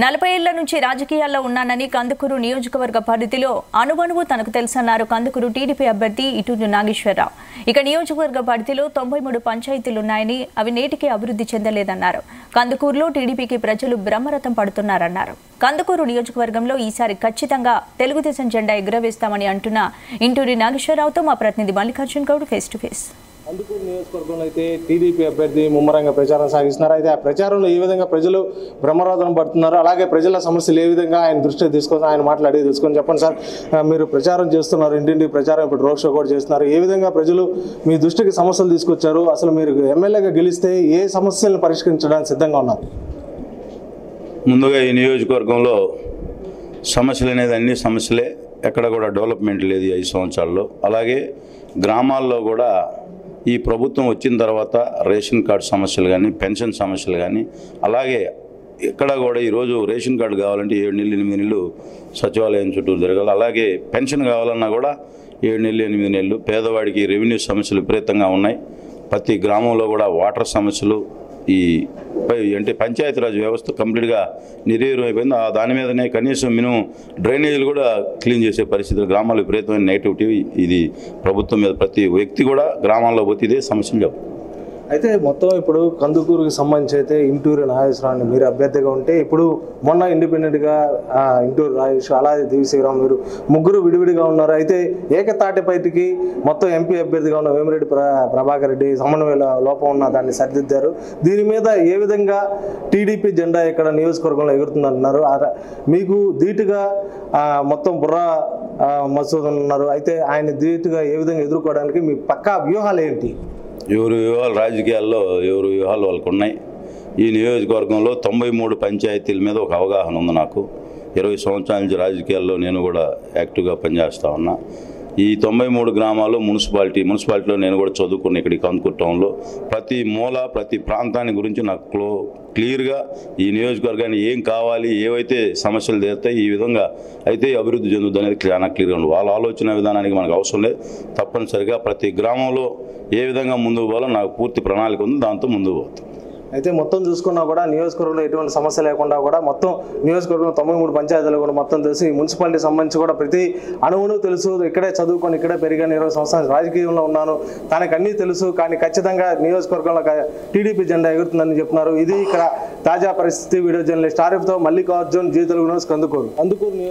40 ఏళ్ల నుంచి రాజకీయాల్లో ఉన్నానని కందుకూరు నియోజకవర్గ పరిధిలో అనువనువు తనకు తెలుసన్నారు కందుకూరు టీడీపీ అభ్యర్థి ఇటూరి నాగేశ్వరరావు. ఇక నియోజకవర్గ పరిధిలో 93 పంచాయతీలున్నాయని అవి నేటికి అభివృద్ధి చెందలేదన్నారు. కందుకూరులో టీడీపీకి ప్రజలు బ్రహ్మరథం పడుతున్నారన్నారు. కందుకూరు నియోజకవర్గంలో ఈసారి ఖచ్చితంగా తెలుగుదేశం జెండా ఎగురవేస్తామని అంటున్న ఇటూరి నాగేశ్వరరావుతో మా ప్రతినిధి Mallikarjun Goud face to face. Kandukur నియోజకవర్గంలో అయితే టీడీపీ అభ్యర్థి ముమ్మరంగా ప్రచారం సాగిస్తున్నారు. అయితే ఆ ప్రచారంలో ఏ విధంగా ప్రజలు బ్రహ్మరథం పడుతున్నారు, అలాగే ప్రజల సమస్యలు ఏ విధంగా ఆయన దృష్టికి తీసుకొని ఆయన మాట్లాడి తెలుసుకొని చెప్పండి సార్. మీరు ప్రచారం చేస్తున్నారు, ఇంటింటికి ప్రచారం, ఇప్పుడు రోడ్ షో కూడా చేస్తున్నారు. ఏ విధంగా ప్రజలు మీ దృష్టికి సమస్యలు తీసుకొచ్చారు, అసలు మీరు ఎమ్మెల్యేగా గెలిస్తే ఏ సమస్యలను పరిష్కరించడానికి సిద్ధంగా ఉన్నారు? ముందుగా ఈ నియోజకవర్గంలో సమస్యలు అనేది అన్ని సమస్యలే, ఎక్కడ కూడా డెవలప్మెంట్ లేదు 5 సంవత్సరాల్లో. అలాగే గ్రామాల్లో కూడా ఈ ప్రభుత్వం వచ్చిన తర్వాత రేషన్ కార్డు సమస్యలు కానీ, పెన్షన్ సమస్యలు కానీ, అలాగే ఇక్కడ కూడా ఈరోజు రేషన్ కార్డు కావాలంటే 7 నెలలు 8 నెలలు సచివాలయం చుట్టూ జరగాలి. అలాగే పెన్షన్ కావాలన్నా కూడా 7 నెలలు 8 నెలలు. పేదవాడికి రెవెన్యూ సమస్యలు విపరీతంగా ఉన్నాయి. ప్రతి గ్రామంలో కూడా వాటర్ సమస్యలు, ఈ అంటే పంచాయతీరాజ్ వ్యవస్థ కంప్లీట్గా నిర్వీర్యం అయిపోయింది. దాని మీదనే కనీసం మినిమం డ్రైనేజీలు కూడా క్లీన్ చేసే పరిస్థితులు, గ్రామాల్లో విపరీతమైన నెగిటివిటీ. ఇది ప్రభుత్వం మీద ప్రతి వ్యక్తి కూడా గ్రామాల్లో పోతే ఇదే సమస్యలు చెప్పు. అయితే మొత్తం ఇప్పుడు కందుకూరుకి సంబంధించి అయితే ఇటూరి నాగేశ్వరరావు మీరు అభ్యర్థిగా ఉంటే, ఇప్పుడు మొన్న ఇండిపెండెంట్గా ఇటూరి నాగేశ్వరరావు, అలాగే దేవిశ్రీరావు, మీరు ముగ్గురు విడివిడిగా ఉన్నారు. అయితే ఏకతాటిపైకి మొత్తం ఎంపీ అభ్యర్థిగా ఉన్న వేమిరెడ్డి ప్రభాకర్ రెడ్డి సమన్వయ లోపం ఉన్న దాన్ని సరిదిద్దారు. దీని మీద ఏ విధంగా టీడీపీ జెండా ఇక్కడ నియోజకవర్గంలో ఎగురుతుందంటున్నారు. మీకు ధీటుగా మొత్తం బుర్రా మసూద్ ఉన్నారు. అయితే ఆయన ధీటుగా ఏ విధంగా ఎదుర్కోవడానికి మీ పక్కా వ్యూహాలు ఏంటి? ఎవరు వ్యూహాలు రాజకీయాల్లో ఎవరు వ్యూహాలు వాళ్ళకు ఉన్నాయి. ఈ నియోజకవర్గంలో 93 పంచాయతీల మీద ఒక అవగాహన ఉంది నాకు. 20 సంవత్సరాల నుంచి రాజకీయాల్లో నేను కూడా యాక్టివ్గా పనిచేస్తూ ఉన్నా. ఈ 93 గ్రామాలు మున్సిపాలిటీలో నేను కూడా చదువుకున్న ఇక్కడ కందుకూరు టౌన్లో ప్రతి మూల, ప్రతి ప్రాంతాన్ని గురించి నాకు క్లియర్గా ఈ నియోజకవర్గాన్ని ఏం కావాలి, ఏవైతే సమస్యలు తీరుతాయి, ఈ విధంగా అయితే అభివృద్ధి చెందుద్ది అనేది చాలా క్లియర్గా ఉంది. వాళ్ళ ఆలోచన విధానానికి మనకు అవసరం లేదు. తప్పనిసరిగా ప్రతి గ్రామంలో ఏ విధంగా ముందుకు పోవాలో నాకు పూర్తి ప్రణాళిక ఉంది, దాంతో ముందుకు పోతాం. అయితే మొత్తం చూసుకున్నా కూడా నియోజకవర్గంలో ఎటువంటి సమస్య లేకుండా కూడా మొత్తం నియోజకవర్గంలో 93 పంచాయతీలు కూడా మొత్తం తెలుసు. ఈ మున్సిపాలిటీ సంబంధించి కూడా ప్రతి అణువును తెలుసు. ఇక్కడే చదువుకొని ఇక్కడే పెరిగాను, 20 సంవత్సరాలు రాజకీయంలో ఉన్నాను, తనకు అన్నీ తెలుసు. కానీ ఖచ్చితంగా నియోజకవర్గంలో టీడీపీ జెండా ఎగురుతుందని చెప్తున్నారు. ఇది ఇక్కడ తాజా పరిస్థితి. వీడియో జర్నలిస్ట్ ఆరిఫ్తో మల్లికార్జున్, జీ తెలుగు న్యూస్, కందుకూరు.